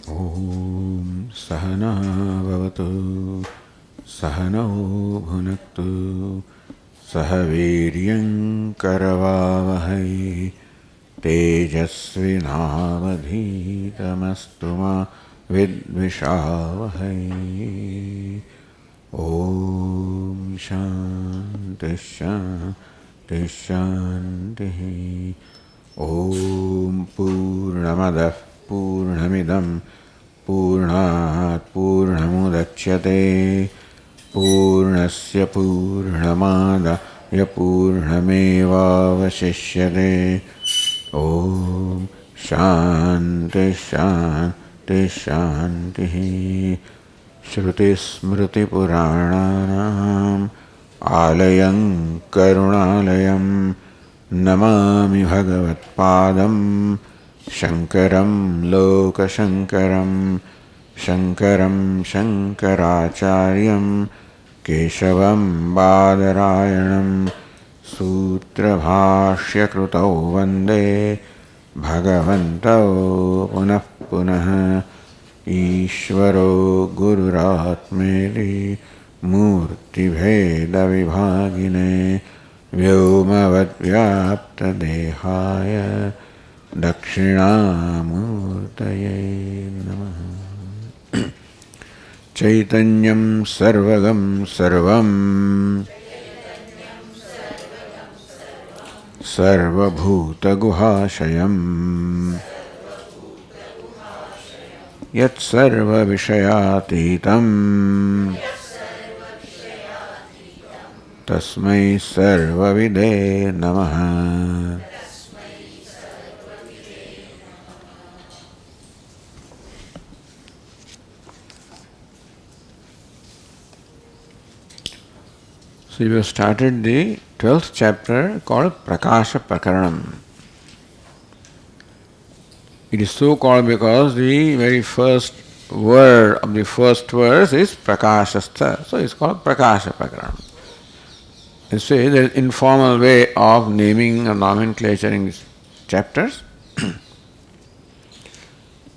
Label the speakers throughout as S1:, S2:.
S1: Om Sahana Bhavatu Sahano Bhunaktu Sahaviryam Karavavahai Tejasvinavadhitamastu ma Vidvishavahai. Om Shanti Shanti Shanti. Om Purnamadah Purnamidam Purnat Purnamudachyate Purnasya Purnamadaya Purnamevavashishyate. Om Shanti Shanti Shanti. Shruti Smriti Purananam Alayam Karunalayam Namami Bhagavat Padam Shankaram Loka Shankaram Shankaram Shankaracharyam Keshavam Badarayanam Sutra Bhashya Krutau Vande Bhagavantau Punah Punah Ishvaro Gururatmeri Murti Bheda Vibhagine Vyomavad Vyapta Dehaya Dakshinamurtaye Namaha. Chaitanyam Sarvagam Sarvam Sarvabhuta Guhashayam Yat Sarva Vishayatitam Tasmai Sarva Vide Namaha. So we have started the 12th chapter called Prakasha Prakaranam. It is so called because the very first word of the first verse is Prakashastha. So it's called Prakasha Prakaranam. You see, there is an informal way of naming or nomenclaturing these chapters.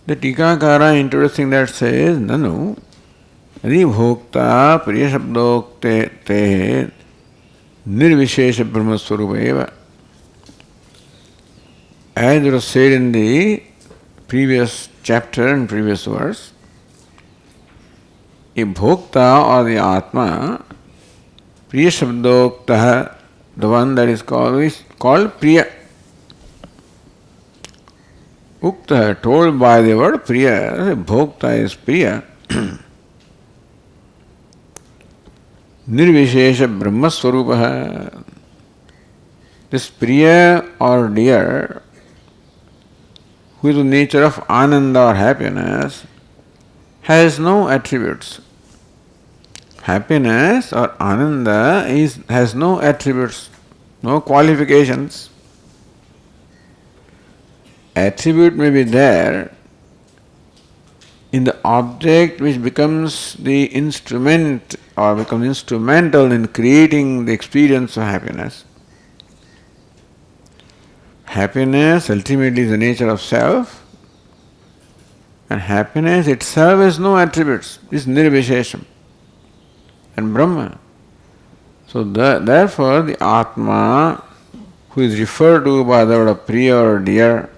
S1: The Tikakara introducing that says, Nanu, Adi Bhokta Priya Shabdokte Te Nirvishesha Brahma Swarupa Eva. As it was said in the previous chapter and previous verse, a Bhokta or the Atma, Priya Shabdokta, the one that is called Priya. Ukta, told by the word Priya, Bhokta is Priya. Nirvishesha Brahma Swarupa. This Priya or dear, who is the nature of Ananda or happiness, has no attributes. Happiness or Ananda has no attributes, no qualifications. Attribute may be there in the object which becomes the instrument or becomes instrumental in creating the experience of happiness. Happiness ultimately is the nature of self, and happiness itself has no attributes. It's nirvishesham and Brahma. So therefore the Atma, who is referred to by the word of Priya or dear,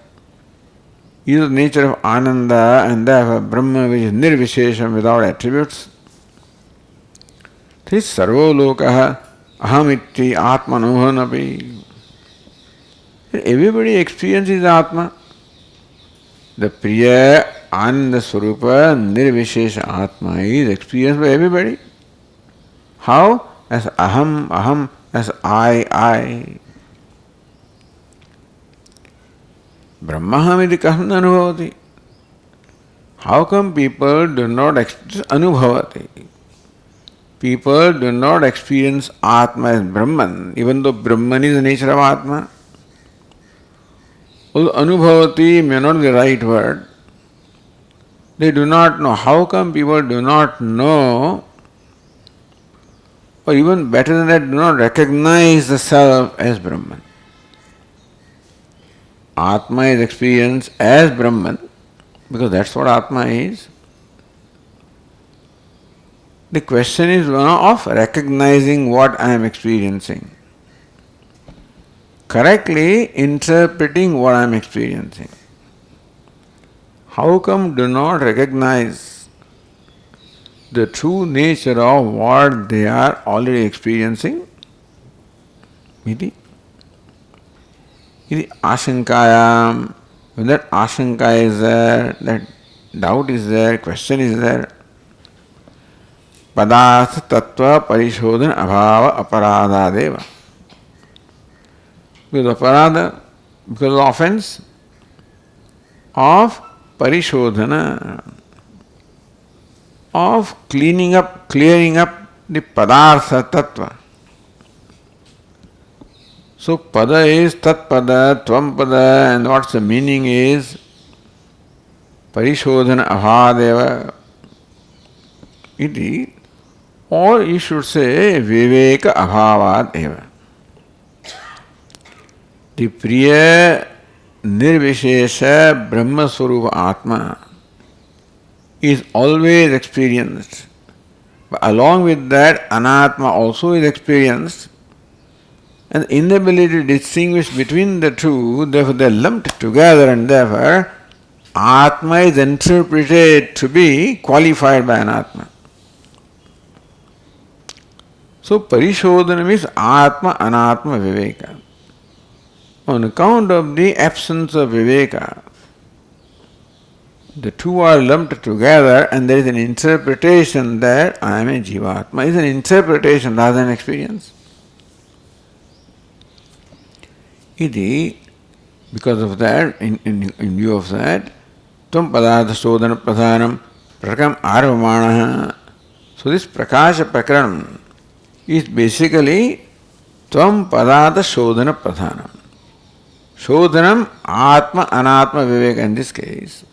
S1: is the nature of Ananda and therefore Brahma, which is nirvishesham without attributes. This sarvo lokaha ahamiti atmanohanapi. Everybody experiences Atma. The Priya Ananda Swarupa Nirvishesha Atma is experienced by everybody. How? As aham, as I. Brahmahamiti kaham anubhavati. How come people do not experience anubhavati? People do not experience Atma as Brahman, even though Brahman is the nature of Atma. Although anubhavati may not be the right word, they do not know. How come people do not know, or even better than that, do not recognize the self as Brahman? Atma is experienced as Brahman, because that's what Atma is. The question is one of recognizing what I am experiencing, correctly interpreting what I am experiencing. How come do not recognize the true nature of what they are already experiencing? Iti ashankayam. When that ashanka is there, that doubt is there, question is there, padartha tattva parishodhana abhava aparadadeva. Because of aparada, because of offense of parishodhana, of clearing up the padartha tattva. So pada is tat pada, tvam pada, and what's the meaning is parishodhana abhadeva iti, or you should say viveka abhavad eva. The priya nirvishesha brahma swarupa atma is always experienced. But along with that, anatma also is experienced. And inability to distinguish between the two, therefore they are lumped together, and therefore Atma is interpreted to be qualified by Anatma. So Parishodhana means Atma, Anatma, Viveka. On account of the absence of Viveka, the two are lumped together and there is an interpretation that I am a Jivatma. It's an interpretation rather than experience. Iti, because of that, in view of that, Tvam Padartha Shodhana Pradhanam Prakam Arvamanaha. So this Prakasha Prakranam is basically Tvam Padartha Shodhana Pradhanam. Shodhanam Atma Anatma Viveka in this case.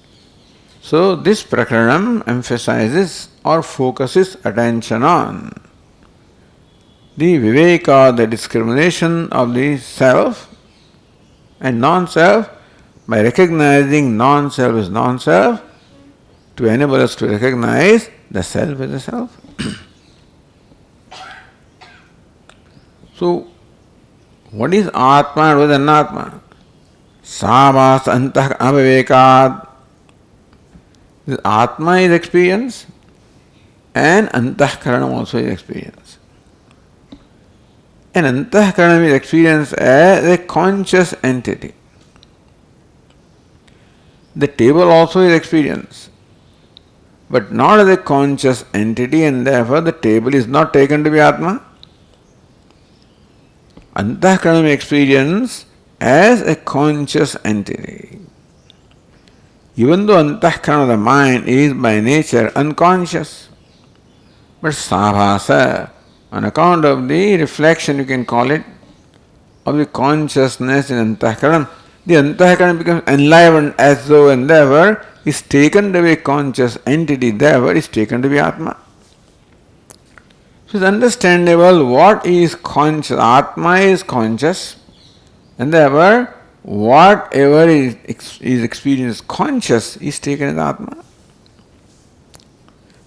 S1: So this Prakranam emphasizes or focuses attention on the Viveka, the discrimination of the self and non-self, by recognizing non-self as non-self, to enable us to recognize the self as the self. So, what is Atma and what is Anatma? Savas antah avivekad. This Atma is experience and Antahkaranam also is experience. And Antahkaranam is experienced as a conscious entity. The table also is experience, but not as a conscious entity, and therefore the table is not taken to be Atma. Antahkaranam experience as a conscious entity. Even though Antahkarana, the mind, is by nature unconscious, but Savasa, on account of the reflection, you can call it, of the consciousness in Antahkaranam, the Antahkaranam becomes enlivened as though and therefore is taken to be a conscious entity, therefore is taken to be Atma. So it's understandable what is conscious. Atma is conscious, and therefore whatever is experienced conscious is taken as Atma.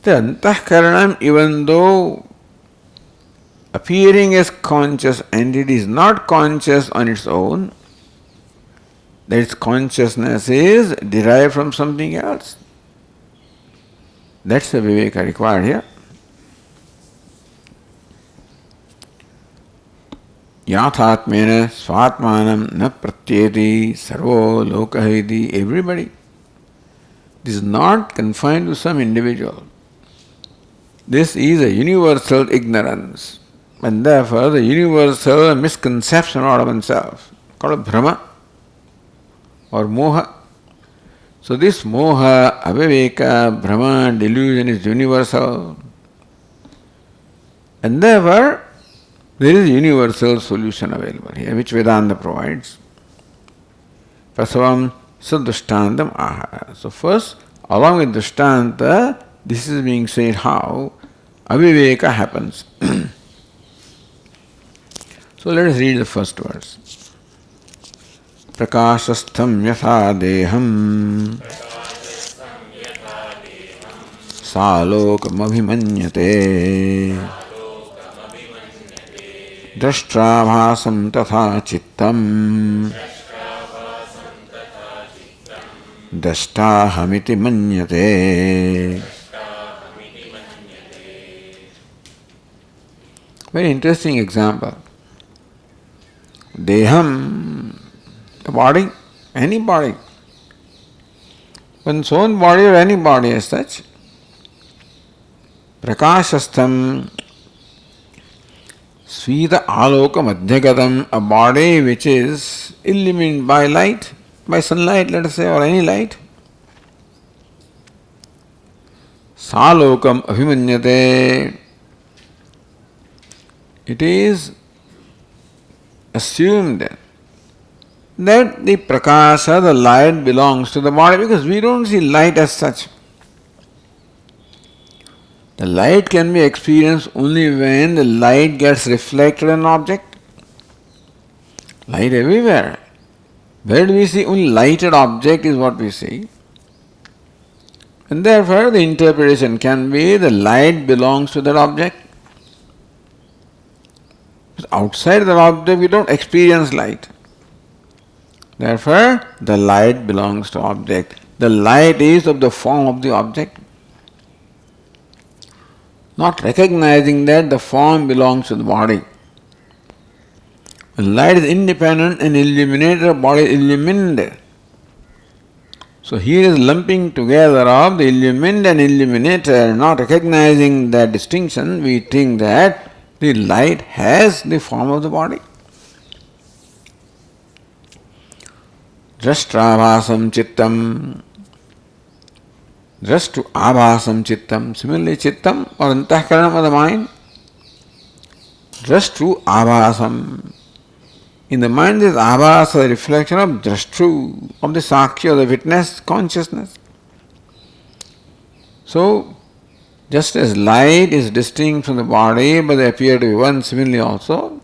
S1: The Antahkaranam, even though appearing as conscious entity, is not conscious on its own, that its consciousness is derived from something else. That's the Viveka required here. Yathatmena svatmanam na pratyeti sarvo lokahiti. Everybody. This is not confined to some individual. This is a universal ignorance, and therefore the universal misconception of oneself, called Brahma or Moha. So this Moha, Aviveka, Brahma, delusion is universal, and therefore there is a universal solution available here, which Vedanta provides. Prasavam saddushtantam aha. So first, along with dushtanta, this is being said how aviveka happens. So let us read the first verse. Prakashastham yatha deham सालोकमभिमन्यते दृष्ट्राभासं तथा चित्तम् दष्टाहमिति मन्यते. Very interesting example. Deham, the body, any body. One's own body or any body as such. Prakashastham, Svita aloka madhyagatam, a body which is illumined by light, by sunlight, let us say, or any light. Salokam abhimanyate. It is assumed that the prakasha, the light, belongs to the body because we don't see light as such. The light can be experienced only when the light gets reflected in an object. Light everywhere. Where do we see? Only lighted object is what we see. And therefore the interpretation can be the light belongs to that object. Outside that object we don't experience light. Therefore the light belongs to object. The light is of the form of the object. Not recognizing that the form belongs to the body. When light is independent and illuminated, body is illuminated. So here is lumping together of the illumined and illuminated. Not recognizing that distinction, we think that the light has the form of the body. Drashtrabhasam chittam. Drashtu abhasam chittam. Similarly, chittam or antahkaranam of the mind. Drashtu abhasam. In the mind is abhasa, the reflection of drashtru, of the sakshi, of the witness consciousness. So, just as light is distinct from the body, but they appear to be one, similarly also,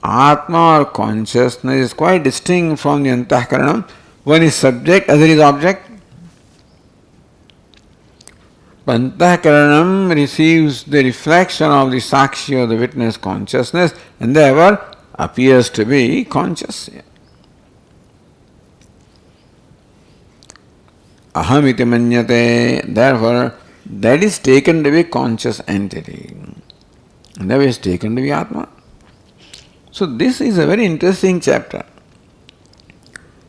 S1: Atma or consciousness is quite distinct from the antahkaranam. One is subject, other is object. Antahkaranam receives the reflection of the sakshi or the witness consciousness and therefore appears to be conscious. Aham iti manyate, therefore that is taken to be conscious entity. And that is taken to be Atma. So this is a very interesting chapter.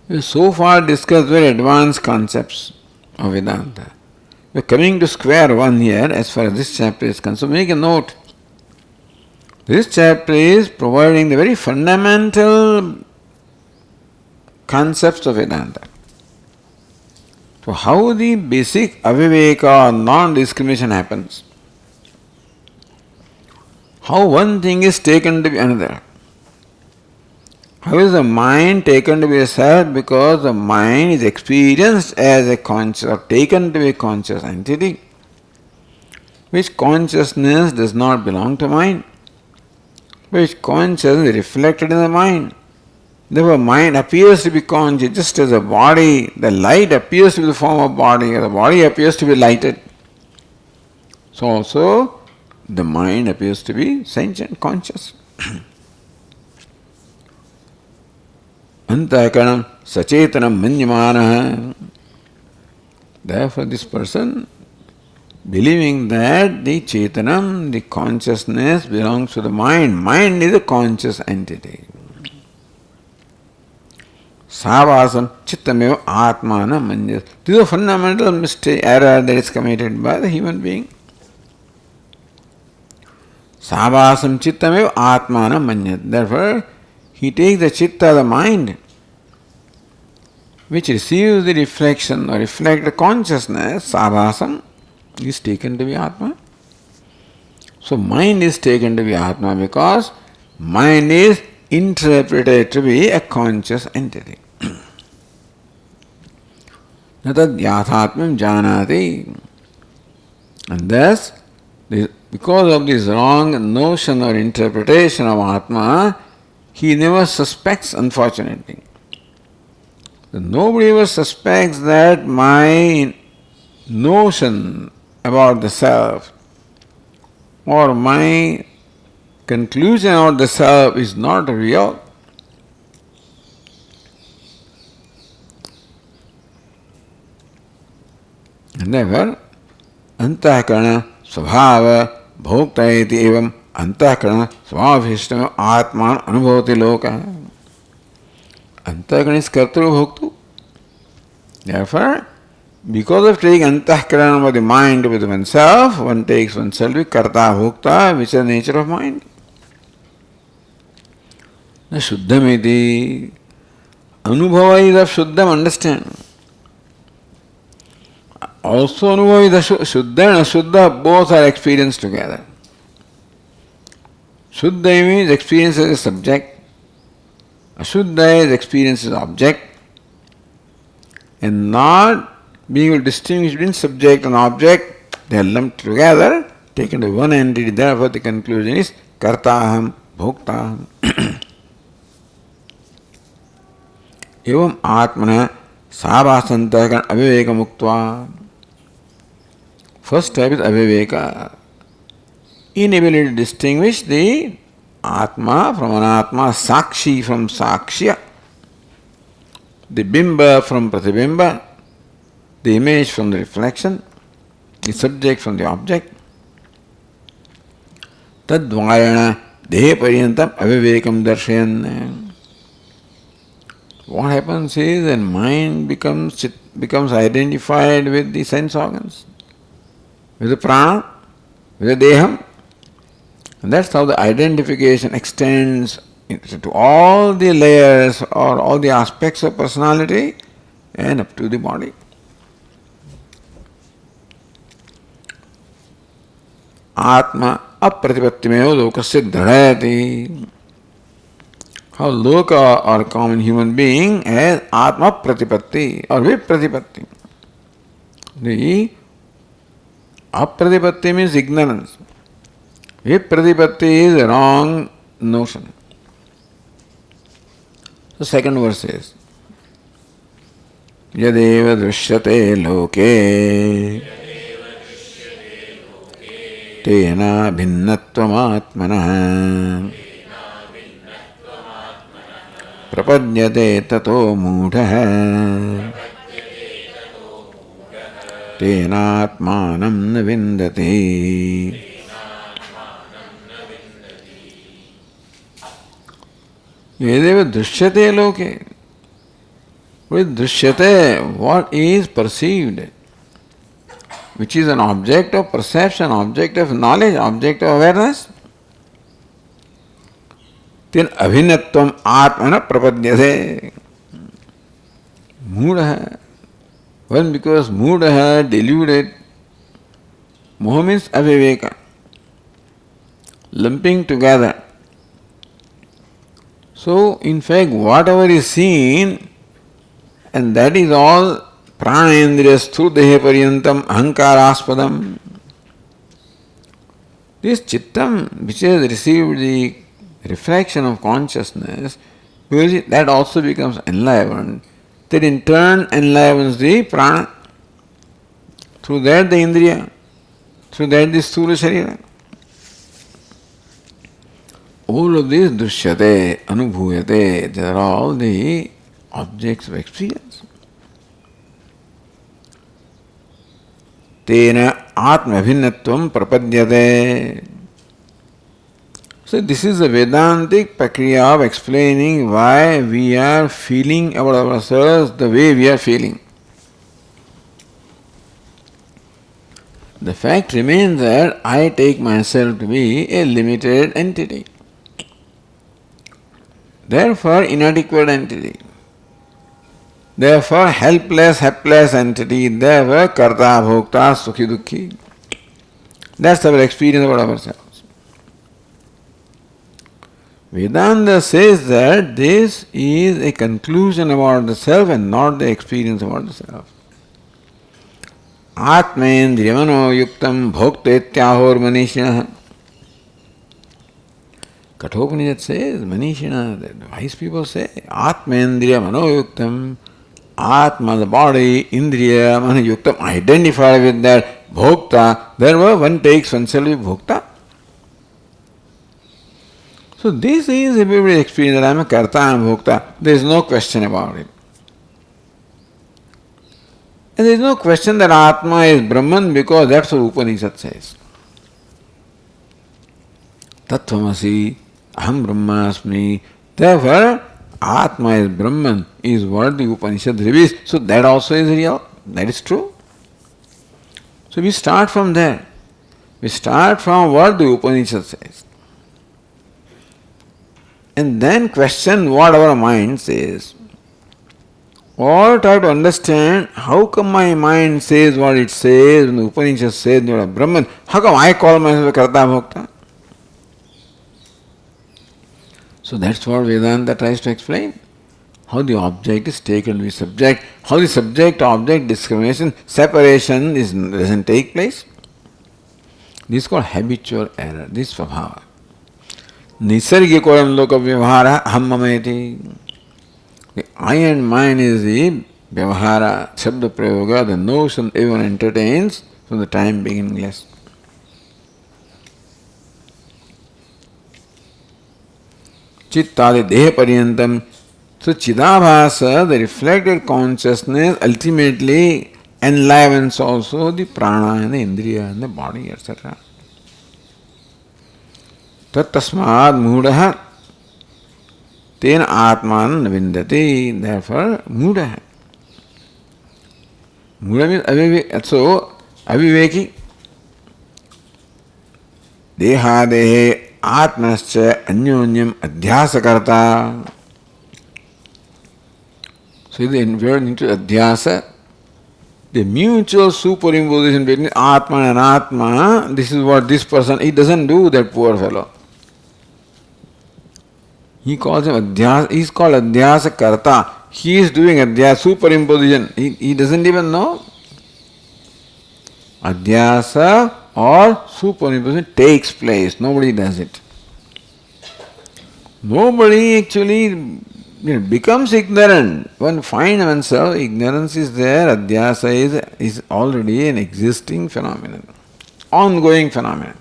S1: We have so far discussed very advanced concepts of Vedanta. We are coming to square one here as far as this chapter is concerned. So make a note. This chapter is providing the very fundamental concepts of Vedanta. So how the basic aviveka or non-discrimination happens. How one thing is taken to be another. How is the mind taken to be a self? Because the mind is experienced as a conscious or taken to be a conscious entity, which consciousness does not belong to mind, which consciousness is reflected in the mind. Therefore, mind appears to be conscious just as a body, the light appears to be the form of body, or the body appears to be lighted. So also, the mind appears to be sentient, conscious. Antakaranam sachetanam manyamana. Therefore, this person, believing that the chetanam, the consciousness belongs to the mind. Mind is a conscious entity. Savasam chittameva atmana manyas. This is a fundamental mistake, error that is committed by the human being. Savasam chittameva atmana manyas. Therefore, he takes the chitta, the mind, which receives the reflection or reflect the consciousness, savasam, is taken to be Atma. So mind is taken to be Atma because mind is interpreted to be a conscious entity. Natad yathatmam janati. And thus, because of this wrong notion or interpretation of Atma, he never suspects, unfortunately. Nobody ever suspects that my notion about the self, or my conclusion about the self is not real, and therefore अंतःकरण स्वभाव भोक्ता इति एवं अंतःकरण स्वभावविशिष्टम आत्मान अनुभवति लोकः. Antahkarana is kartru bhoktu. Therefore, because of taking antahkarana of the mind with oneself, one takes oneself with karta bhokta, which is the nature of mind. The shuddhamiti, anubhava is of shuddham, understand. Also anubhava is shuddha and ashuddha, both are experienced together. Shuddha means experience as a subject. Ashuddha is experience as object, and not being able to distinguish between subject and object, they are lumped together, taken to one entity. Therefore, the conclusion is kartaham, bhoktaham. Evam atmana sabhasantahkan aviveka muktva. First type is aviveka, inability to distinguish the Atma from Anatma, Sakshi from Sakshya, the Bimba from Pratibimba, the image from the reflection, the subject from the object. Tadvayana dehe paryantam avivekam darshayan. What happens is that mind becomes identified with the sense organs, with the prana, with the deham. And that's how the identification extends to all the layers or all the aspects of personality and up to the body. Atma apratipattimeva lokasya dharayati. How loka or common human being has atma pratipatti or vipratipatti. The apratipatti means ignorance. Vipratipatti is a wrong notion. The second verse says, Yadeva drishyate loke tena bhinnatvam atmanah prapadyate tato mudha tena atmanam na vindati. Yadeva drishyate loke. With drishyate, what is perceived, which is an object of perception, object of knowledge, object of awareness, then abhinatvam atmana prapadyate. Moodha. When because moodha, deluded, moha means aviveka, lumping together. So, in fact, whatever is seen, and that is all pranayendriyas through dehe paryantam ahankaraspadam. This chittam, which has received the reflection of consciousness, because that also becomes enlivened, that in turn enlivens the prana. Through that the indriya, through that the sthula sharira. All of these drishyate, anubhuyate, they are all the objects of experience. Tena atma bhinnatvam prapadyate. So this is the Vedantic prakriya of explaining why we are feeling about ourselves the way we are feeling. The fact remains that I take myself to be a limited entity. Therefore, inadequate entity. Therefore, helpless entity. Therefore, karta, bhokta, sukhi, dukhi. That's our experience about ourselves. Vedanta says that this is a conclusion about the self and not the experience about the self. Atmendriya mano yuktam bhokta ityahor manishina. Kathopanishad says, Manishina, the wise people say, Atmendriya manoyuktam, Atma, the body, Indriya, manayuktam, identify with that, bhokta, therefore one takes oneself to be bhokta. So this is everybody's experience that I am a karta, I am bhokta. There is no question about it. And there is no question that Atma is Brahman because that's what Upanishad says. Tattvamasi, Aham Brahmasmi. Therefore, Atma is Brahman, is what the Upanishad reveals. So that also is real. That is true. So we start from there. We start from what the Upanishad says. And then question what our mind says. Or try to understand how come my mind says what it says when the Upanishad says you are Brahman. How come I call myself a Karta Bhokta? So that's what Vedanta tries to explain. How the object is taken to be subject, how the subject-object discrimination, separation doesn't take place. This is called habitual error, this is svabhava. Nisargikoyam loka vyavahara hammameti. The I and mine is the vyavahara, shabda prayoga, the notion everyone entertains from the time beginningless. Chittadi deha paryantam. So Chidabhasa, the reflected consciousness, ultimately enlivens also the prana and the indriya and the body, etc. Tattasmad mudaha ten atman vindati. Therefore, mudaha. Muda means aviveki. So, aviveki. Dehadehe atmanascha anyonyam adhyasakarta. So the involved into adhyasa, the mutual superimposition between Atma and Atma, this is what this person, he doesn't do, that poor fellow. He calls him adhyasa, he is called adhyasa karta. He is doing adhyasa, superimposition. He doesn't even know. Adhyasa or superimposition takes place. Nobody does it. Nobody actually becomes ignorant. One finds oneself, ignorance is there, adhyasa is already an existing phenomenon, ongoing phenomenon.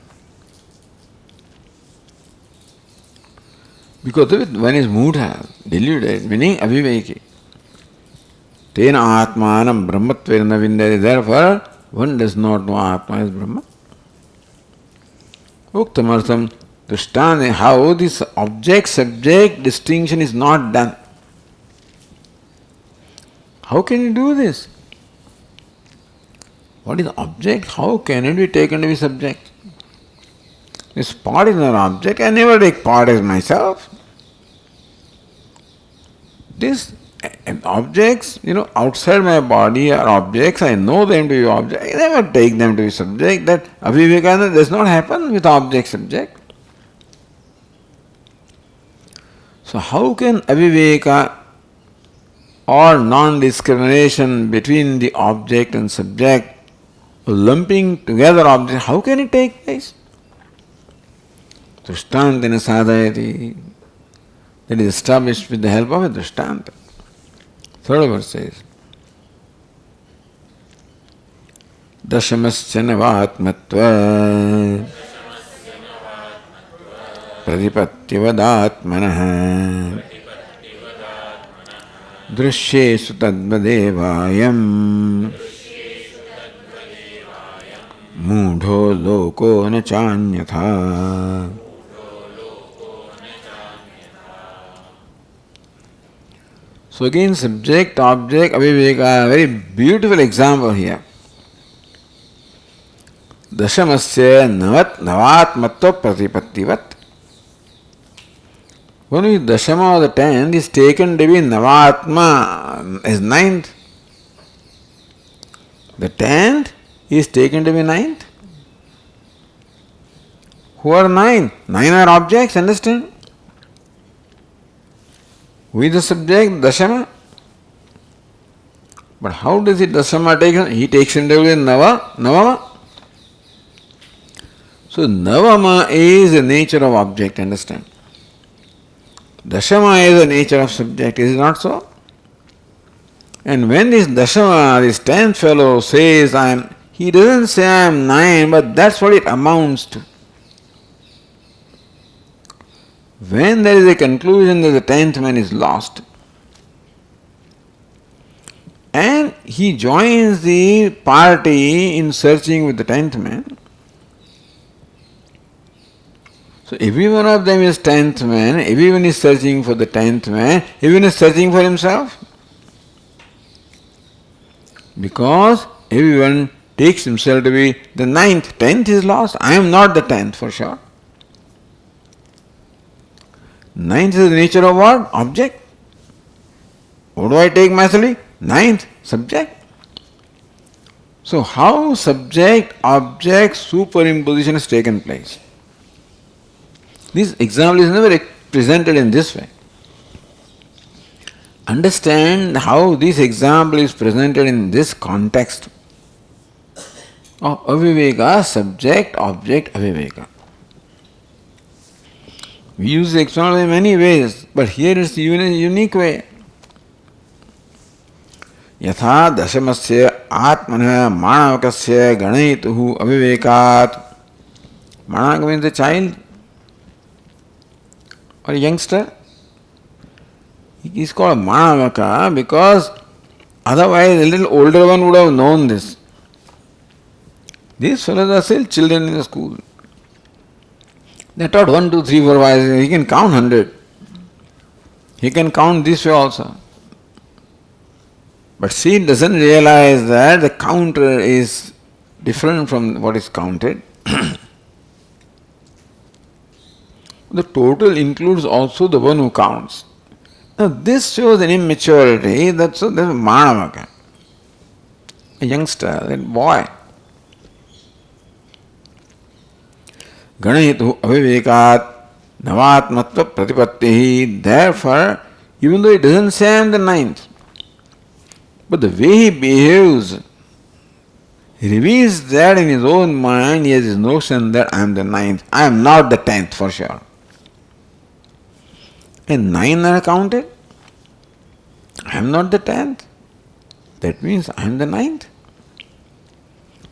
S1: Because of it, one is mudha, deluded, meaning aviveki. Tena atmanam brahmatverna vindari. Therefore, one does not know Atma is Brahma. Uktamartham. To understand how this object-subject distinction is not done. How can you do this? What is object? How can it be taken to be subject? This pot is not object. I never take pot as myself. These objects, outside my body are objects. I know them to be objects. I never take them to be subject. That avivekana does not happen with object-subject. So how can aviveka or non-discrimination between the object and subject, lumping together objects, how can it take place? Drishtantena sadhayati. That is established with the help of a drishtanta. Third verse says, Dashamasya navatmatva Pratipattivadatmanah Drishyeshu tadvadevayam Mudho loko na chanyatha. So again, subject, object, aviveka, very beautiful example here. Dashamasya navatmatva pratipattivat. Only Dashama or the 10th is taken to be Navatma as 9th. The 10th is taken to be 9th. Who are 9? 9 are objects, understand? Who is the subject? Dashama. But how does it Dashama take him? He takes him to be Navama. So Navama is the nature of object, understand? Dashama is the nature of subject, is it not so? And when this Dashama, this 10th fellow says, He doesn't say I am 9, but that's what it amounts to. When there is a conclusion that the 10th man is lost, and he joins the party in searching with the 10th man, so every one of them is 10th man, everyone is searching for the 10th man, everyone is searching for himself. Because everyone takes himself to be the 9th. 10th is lost. I am not the 10th for sure. 9th is the nature of what? Object. What do I take myself? 9th, subject. So how subject-object superimposition has taken place? This example is never presented in this way. Understand how this example is presented in this context of aviveka, subject, object, aviveka. We use the example in many ways, but here is even a unique way. Yatha dashamasya atmanah manavakasya ganayituhu avivekat. Manavaka means a child or a youngster. He is called Manavaka because otherwise a little older one would have known this. These fellows are still children in the school. They taught 1, 2, 3, 4, 5, he can count 100. He can count this way also. But see, he doesn't realize that the counter is different from what is counted. The total includes also the one who counts. Now this shows an immaturity, that's Manavaka, a youngster, a boy. Ganayitu avivekat navatmatva pratipattihi. Therefore, even though it doesn't say I am the 9th, but the way he behaves, he reveals that in his own mind he has this notion that I am the 9th. I am not the 10th for sure. And 9 are counted. I am not the 10th. That means I am the 9th.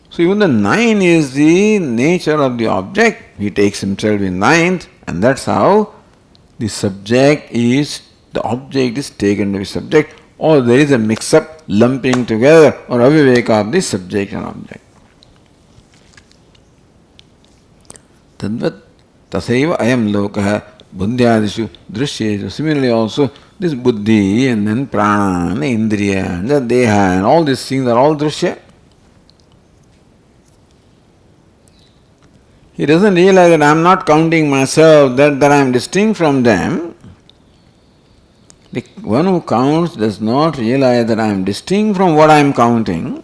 S1: So even the 9 is the nature of the object. He takes himself in 9th, and that's how the object is taken to be subject, or there is a mix-up, lumping together, or aviveka of the subject and object. Tadvat tasaiva ayam lokaha buddhyadishu drishyeshu. Similarly also, this buddhi and then prana and the indriya and the deha and all these things are all drishya. He doesn't realize that I am not counting myself, that I am distinct from them. The one who counts does not realize that I am distinct from what I am counting.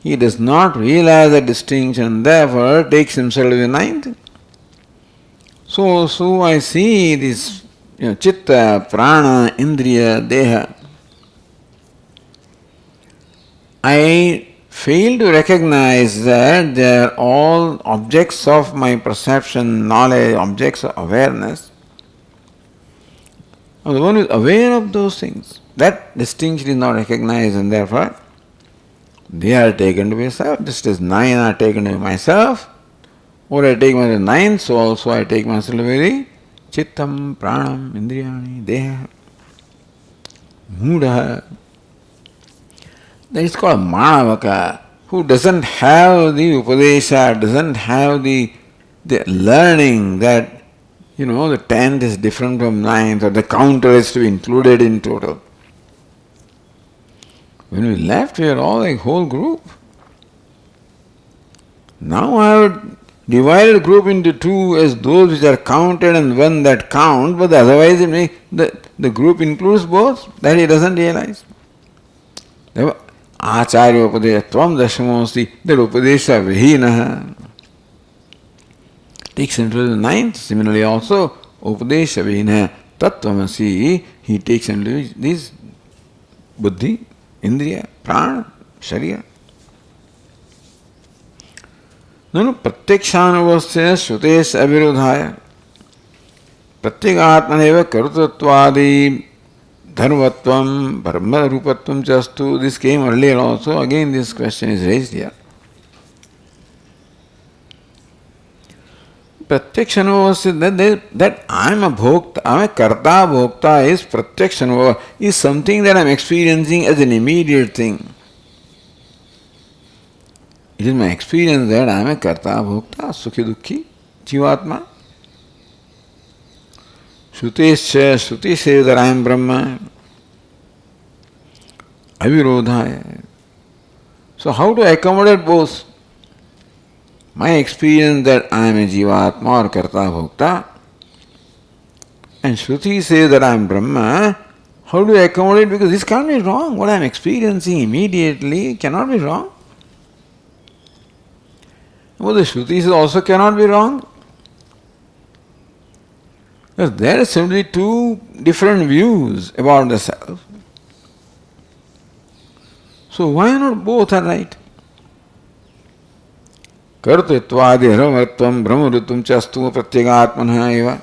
S1: He does not realize that distinction, therefore takes himself to the 9th. So I see this chitta, prana, indriya, deha. I fail to recognize that they are all objects of my perception, knowledge, objects of awareness. Now the one who is aware of those things, that distinction is not recognized, and therefore they are taken to be self. Just as 9 are taken to be myself, or I take myself 9, so also I take myself to be the chittam, pranam, indriyani, deha, mudha. That is called Manavaka, who doesn't have the Upadesha, doesn't have the learning that, the 10th is different from 9th, or the counter is to be included in total. When we left, we were all a whole group. Now I have divided group into two as those which are counted and one that count, but otherwise the group includes both. That he doesn't realize. Acharya Upadesha Tvam Dashamosti, that Upadesha Vihinaha takes into the 9th. Similarly also, Upadesha Vihinaha Tattvamasi, he takes into this buddhi, indriya, prana, sharira. Nanu pratyakshanuvasya shrutesh avirodhaya pratyekatmaneva karutattvadi Dharmatvam, Brahma Rupatvam Chastu. This came earlier also. Again, this question is raised here. Pratyaksha Anubhava, that I am a bhokta, I am a karta bhokta is Pratyaksha Anubhava, is something that I am experiencing as an immediate thing. It is my experience that I am a karta bhokta, sukhi dukhi, jivatma. Shruti says that I am Brahma. Avirodha. So how to accommodate both? My experience that I am a jivatma or karta bhokta, and Shruti says that I am Brahma. How do I accommodate? Because this can't be wrong. What I am experiencing immediately cannot be wrong. Well, the Shruti also cannot be wrong. Because there are simply two different views about the self. So why not both are right? Kartrittvadi haramartvam brahmarutvam chastu pratyagatmanha eva.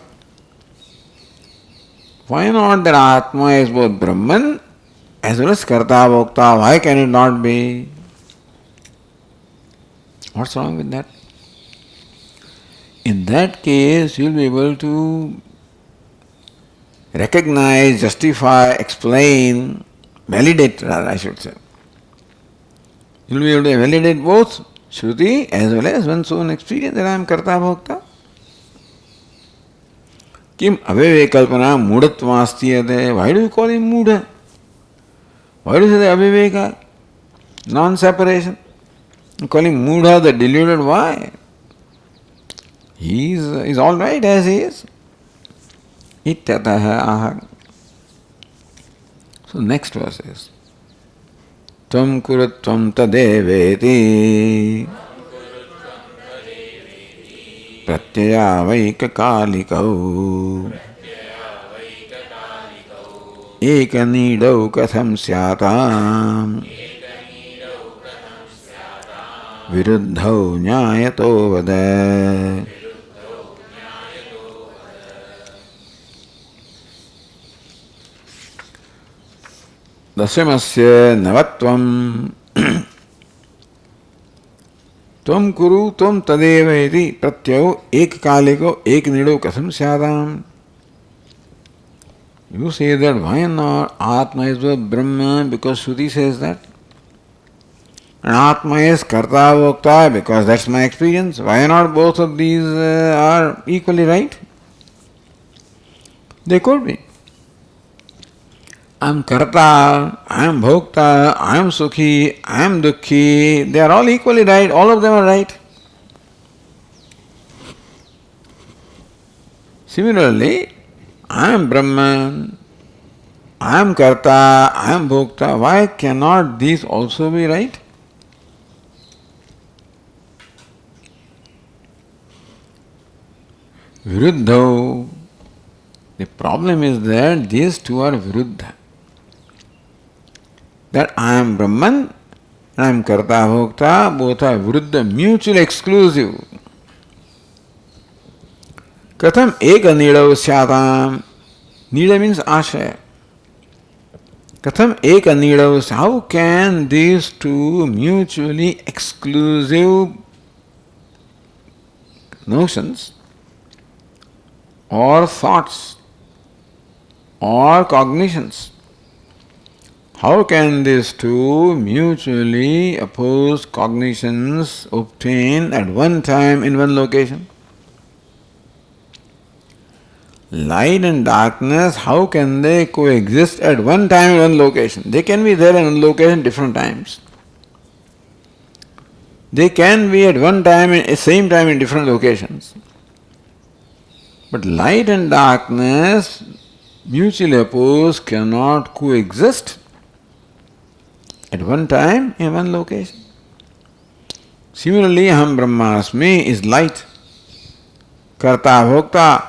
S1: Why not that Atma is both Brahman as well as Karta Bhokta? Why can it not be? What's wrong with that? In that case, you will be able to recognize, justify, explain, validate, rather I should say. You will be able to validate both Shruti as well as one's own experience that I am Karta Bhokta. Kim avivekalpana mudattvastiyate. Why do you call him Muda? Why do you say aviveka? Non-separation. You call him Muda, the deluded. Why? He is all right as he is. Ityataha aham. So next verse is Tvam kuratvam tadeveti pratyaya vaikakalikau ekanidau katham syatam viruddhau nyayato vada. Dasamasya navatvam tvam kuru tvam tadeva iti pratyau ekakaliko eknido kasam syadam. You say that why not Atma is with Brahma because Shruti says that. And Atma is Karta Bhokta because that's my experience. Why not both of these are equally right? They could be. I am Karta, I am Bhokta, I am Sukhi, I am Dukhi. They are all equally right. All of them are right. Similarly, I am Brahman, I am Karta, I am Bhokta. Why cannot these also be right? Viruddha. The problem is that these two are Viruddha. That I am Brahman and I am Karta Bhokta, both are Viruddha, mutually exclusive. Katham eka nidav syatam. Nida means ashaya. Katham eka nidav. How can these two mutually exclusive notions or thoughts or cognitions, how can these two mutually opposed cognitions obtain at one time in one location? Light and darkness, how can they coexist at one time in one location? They can be there in one location different times. They can be at one time, at the same time in different locations. But light and darkness, mutually opposed, cannot coexist at one time in one location. Similarly, Aham Brahmasmi is light. Karta Bhokta,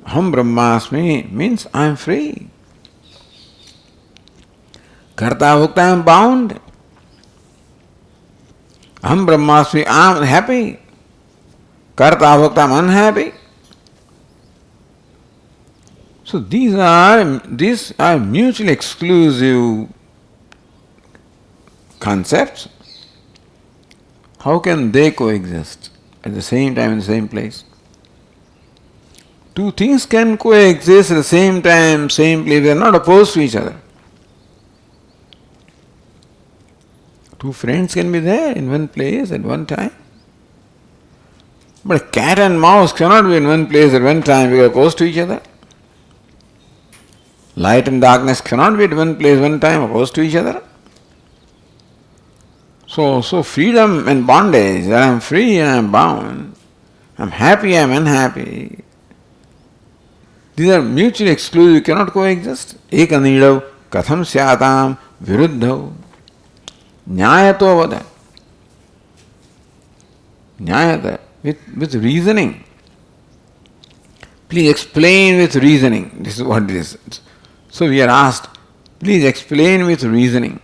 S1: Aham Brahmasmi means I am free. Karta Bhokta, I am bound. Aham Brahmasmi, I am happy. Karta Bhokta, I am unhappy. So So these are mutually exclusive concepts. How can they coexist at the same time in the same place? Two things can coexist at the same time, same place. They are not opposed to each other. Two friends can be there in one place at one time. But a cat and mouse cannot be in one place at one time because they are opposed to each other. Light and darkness cannot be at one place one time opposed to each other. So freedom and bondage, that I am free and I am bound, I am happy, I am unhappy. These are mutually exclusive, cannot coexist. Ekanidav katham syatam viruddhav. Nyayato vada. Nyayata, with reasoning. Please explain with reasoning. This is what it is. So we are asked, please explain with reasoning.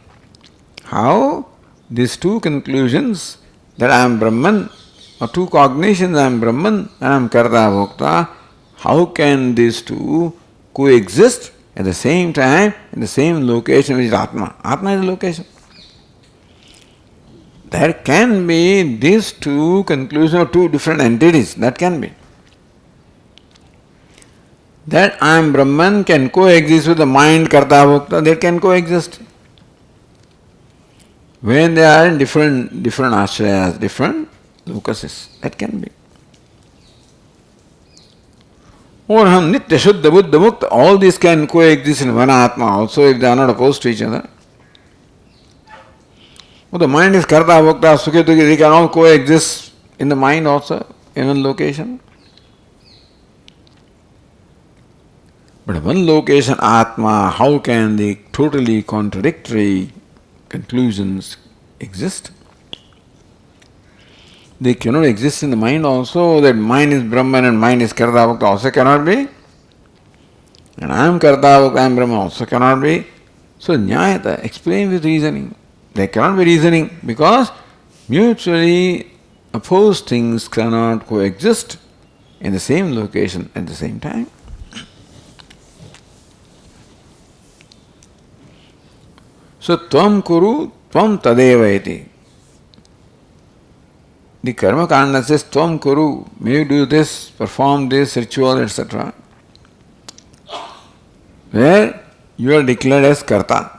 S1: How these two conclusions, that I am Brahman, or two cognitions, I am Brahman and I am Karta Bhokta, how can these two coexist at the same time, in the same location which is Atma? Atma is a location. There can be these two conclusions of two different entities. That can be. That I am Brahman can coexist with the mind Karta Bhokta, they can coexist. When they are in different ashrayas, different locuses, that can be. Or Ham Nitya Shuddha Buddha Mukta, all these can coexist in one Atma also if they are not opposed to each other. Well, the mind is Karta Bhokta, Sukha Dukha, they can all coexist in the mind also, in one location. But one location, Atma, how can the totally contradictory conclusions exist? They cannot exist in the mind also, that mind is Brahman and mind is Karta Bhokta also cannot be. And I am Karta Bhokta, I am Brahman also cannot be. So Nyayata, explain with reasoning. There cannot be reasoning because mutually opposed things cannot coexist in the same location at the same time. So Tvam Kuru, Tvam Tadeva iti. The Karma Kanda says Tvam Kuru, may you do this, perform this ritual, etc. Where you are declared as Karta.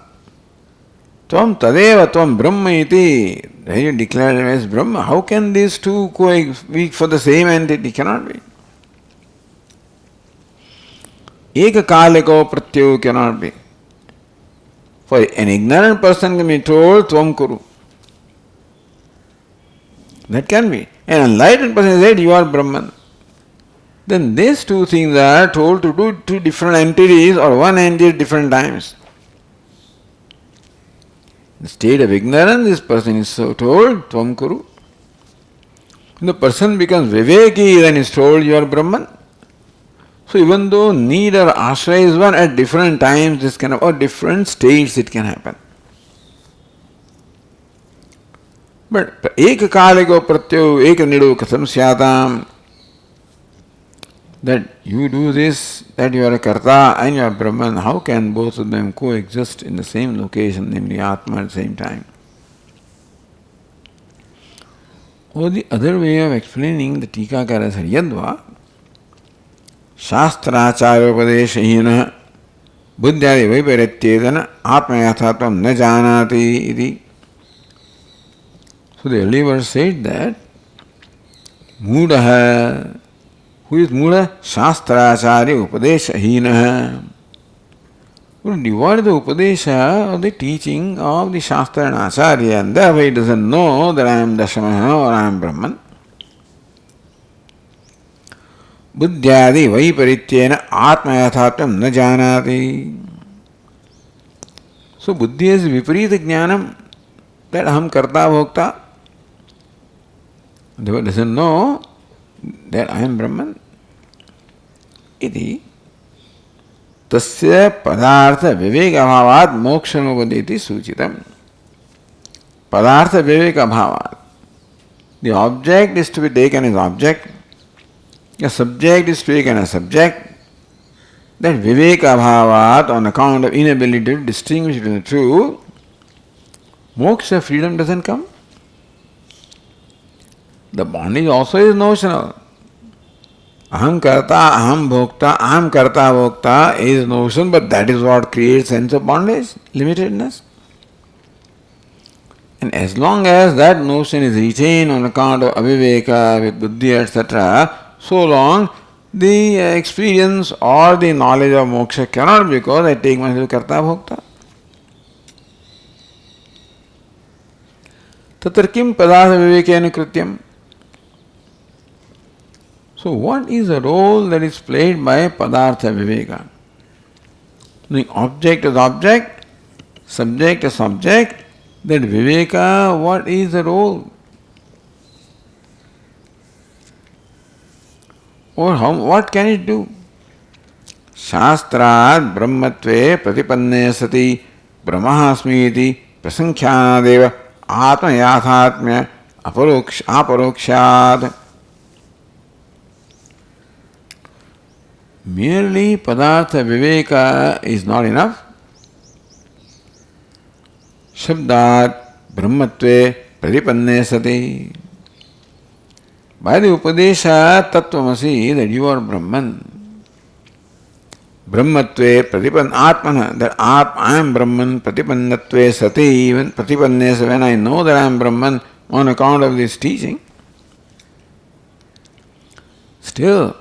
S1: Tvam Tadeva, Tvam Brahma iti. Where you are declared as Brahma. How can these two coexist for the same entity? Cannot be. Ekakaliko Pratyo cannot be. For an ignorant person can be told, Tvam Kuru. That can be. An enlightened person said, you are Brahman. Then these two things are told to do two different entities or one entity at different times. In the state of ignorance, this person is so told, Tvam Kuru. When the person becomes Viveki, then is told, you are Brahman. So even though need or ashraya is one, at different times this kind of, or different states it can happen. But ekakaliko pratyo ekanido katham syatam, that you do this, that you are a Karta and you are Brahman, how can both of them coexist in the same location, namely Atma at the same time? Or the other way of explaining the Tikakara said, Yadva Shastracharyopadeshahina buddhyadi vaiparitjedana atmayathatvam na janati iti. So the early verse said that Mudaha, who is Muda? Shastracharya upadeshahina. Who devoid the upadesha or the teaching of the Shastra and Acharya, and therefore he doesn't know that I am Dashamaha or I am Brahman. Buddhyadi vaiparithyena atmayathatvam na janati. So buddhi is viparita jnanam, that aham karta bhokta. The doesn't know that I am Brahman. Iti tasya padartha viveka bhavat mokshanopadeti suchitam. Padartha viveka bhavat. The object is to be taken as object. A subject is taken as subject. that viveka bhavat, on account of inability to distinguish between the two, moksha, freedom doesn't come. The bondage also is notional. Aham karta, aham bhokta, aham karta bhokta is notion, but that is what creates sense of bondage, limitedness. And as long as that notion is retained on account of aviveka, with buddhi, etc., so long the experience or the knowledge of moksha cannot be, because I take myself karta bhokta. Tatra kim padartha vivekena krityam. So what is the role that is played by padartha viveka? The object is object, subject is subject, that viveka, what is the role? Or what can it do? Shastrat brahmatve pratipanne sati brahmasmi iti prasankhyanadeva atma yathatmya aparokshad. Merely padartha viveka is not enough. Shabdat brahmatve pratipanne sati. By the Upadesha Tattvamasi, that you are Brahman. Brahmatve pratipan atmana, that I am Brahman, pratipannatve sati, even pratipanne, when I know that I am Brahman on account of this teaching, still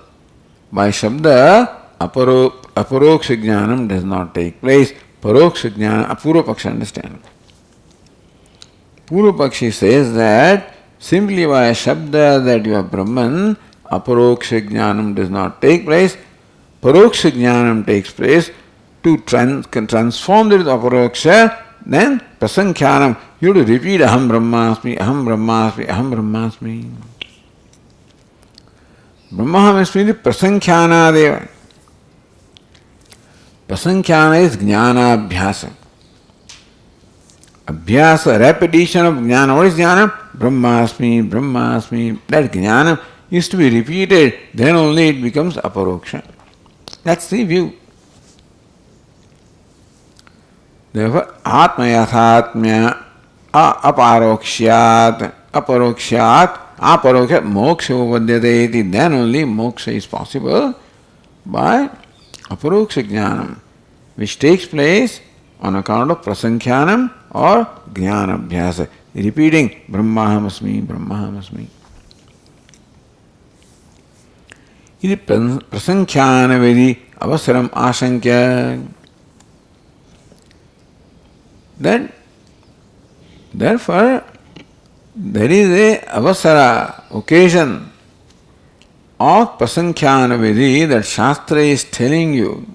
S1: by Shabda aparoksha jnanam does not take place. Paroksha jnana, Purva-paksha understand. Purva-pakshi says that simply by Shabda that you are Brahman, aparoksha jnanam does not take place. Paroksha jnanam takes place. To transform this aparoksha, then prasankhyanam, you have to repeat aham brahmasmi, aham brahmasmi, aham brahmasmi. Brahmasmi prasankhyanadeva. Prasankhyanā is jnana abhyasa. Abhyasa, repetition of jnana. What is jnana? Brahmasmi, brahmasmi. That jnana is to be repeated, then only it becomes aparoksha. That's the view. Therefore, atma yathatmya aparokshyat, aparokshyat, aparokshyat, moksha upadyate iti. Then only moksha is possible by aparoksha jnanam, which takes place on account of prasankhyanam or jnana abhyasa, repeating brahmahamasmi, brahmahamasmi. Iti prasankhyanam vedi avasaram ashankya. Then, therefore, there is a avasara, occasion of prasankhyanam vedi, that Shastra is telling you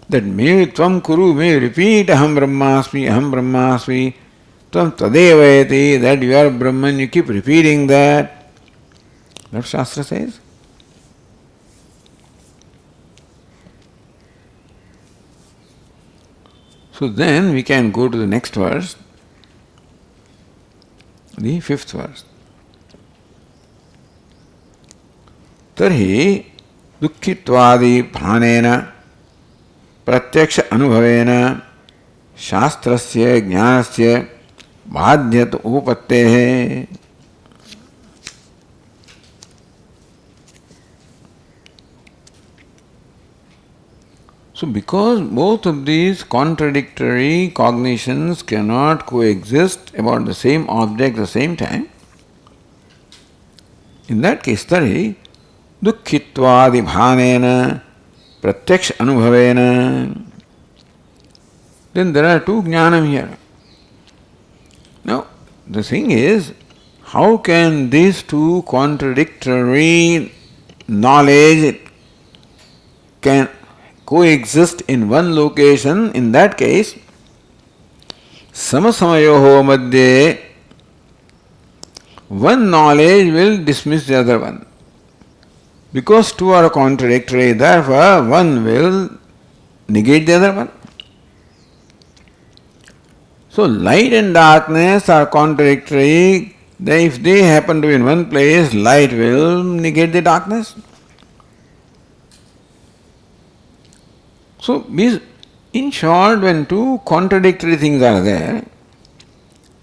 S1: that may tvam kuru, may repeat aham brahmasmi, tvam tadevayati, that you are Brahman, you keep repeating that. That's what Shastra says. So then we can go to the next verse, the 5th verse. Tarhi dukkhitwadi bhanena pratyaksha anubhavena shastrasya jnanasya bhadyat upattehe. So because both of these contradictory cognitions cannot coexist about the same object at the same time, in that case, tari dukkhitwadi bhanena pratyaksha anubhavena, then there are two jnanam here. Now, the thing is, how can these two contradictory knowledge can coexist in one location? In that case, samasamayoho madhye, one knowledge will dismiss the other one. Because two are contradictory, therefore one will negate the other one. So light and darkness are contradictory. If they happen to be in one place, light will negate the darkness. So, in short, when two contradictory things are there,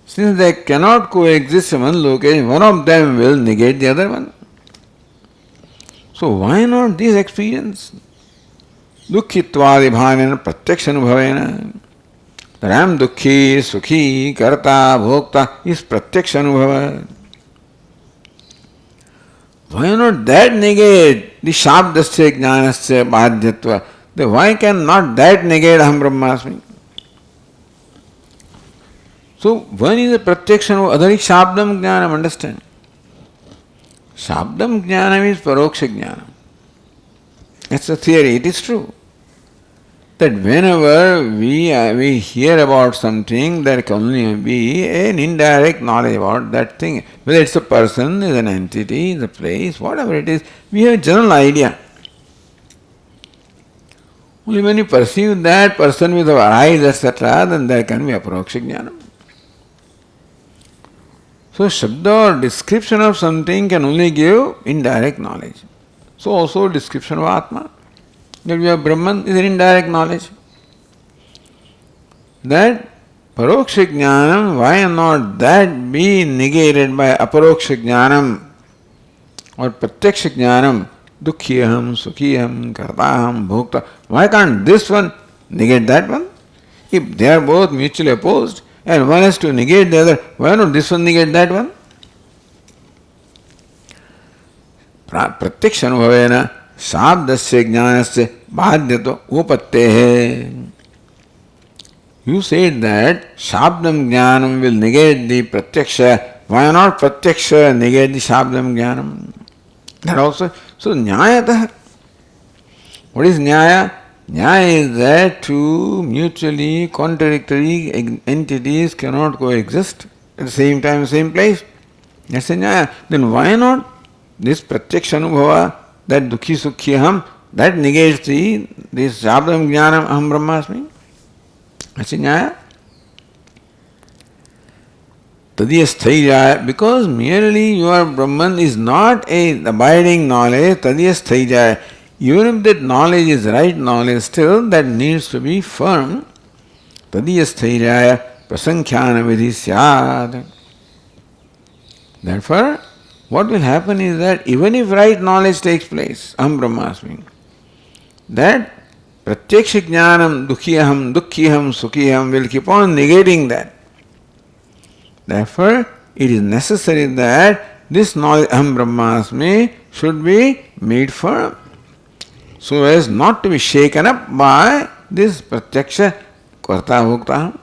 S1: since they cannot coexist in one location, one of them will negate the other one. So, why not this experience? Dukkhitwadi bhavena pratyakshanubhavena. That I am dukhi, sukhi, karta, bhokta is pratyakshanubhava. Why not that negate the shabdasya jnanasya badhyatva? Why cannot that negate aham brahmasmi? So one is a pratyakshan, other is shabdam jnanam, understand? Shabdam jnanam is paroksha jnanam. That's a theory, it is true. That whenever we hear about something, there can only be an indirect knowledge about that thing. Whether it's a person, is an entity, is a place, whatever it is, we have a general idea. Only when you perceive that person with our eyes, etc., then there can be aparoksha jnanam. So, Shabda or description of something can only give indirect knowledge. So, also description of Atma. That we have Brahman is an indirect knowledge. That paroksha jnanam, why not that be negated by aparoksha jnanam or pratyaksha jnanam? Dukhyaham, sukhiyaham, kartaham, bhokta. Why can't this one negate that one? If they are both mutually opposed and one has to negate the other, why not this one negate that one? Pratyaksha anubhavena shabdasya jnanasya badhyato upattehe. You said that shabdam jnanam will negate the pratyaksha. Why not pratyaksha negate the shabdam jnanam? That also. So nyayatah. What is nyaya? Nyaya is that two mutually contradictory entities cannot coexist at the same time, same place. That's a nyaya. Then why not this pratyaksha anubhava, that dukhi sukhyaham, that negates this shabdam jnanam aham brahmasmi? That's a nyaya. Tadiyasthaijaya, because merely your Brahman is not a abiding knowledge, tadiyasthaijaya. Even if that knowledge is right knowledge, still that needs to be firm. Tadiyasthaijaya prasankhana vidhi syad. Therefore, what will happen is that even if right knowledge takes place, aham brahmasmi, that pratyaksha jnanam dukhyaham, sukhiham will keep on negating that. Therefore, it is necessary that this knowledge aham brahmasmi should be made firm, so as not to be shaken up by this pratyaksha karta bhokta.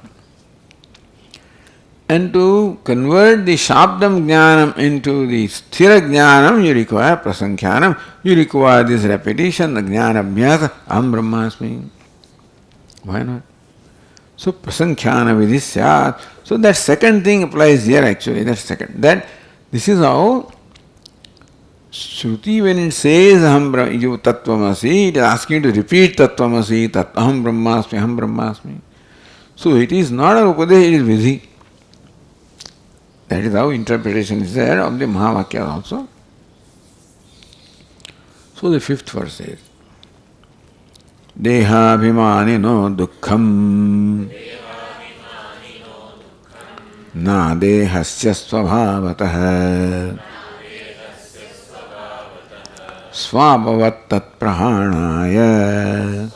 S1: And to convert the shabdam jnanam into the sthira jnanam, you require prasankhyanam, you require this repetition, the jnana abhyasa, aham brahmasmi. Why not? So prasankhana vidhi syat. So that second thing applies here actually, that second. That this is how Shruti, when it says aham tattvamasi, it is asking you to repeat tattvamasi, aham brahmasmi, aham brahmasmi. So it is not an upadesh, it is vidhi. That is how interpretation is there of the Mahavakya also. So the fifth verse says, Dehabhimanino dukkham na dehasya svabhavatah svabhavat tat prahanaya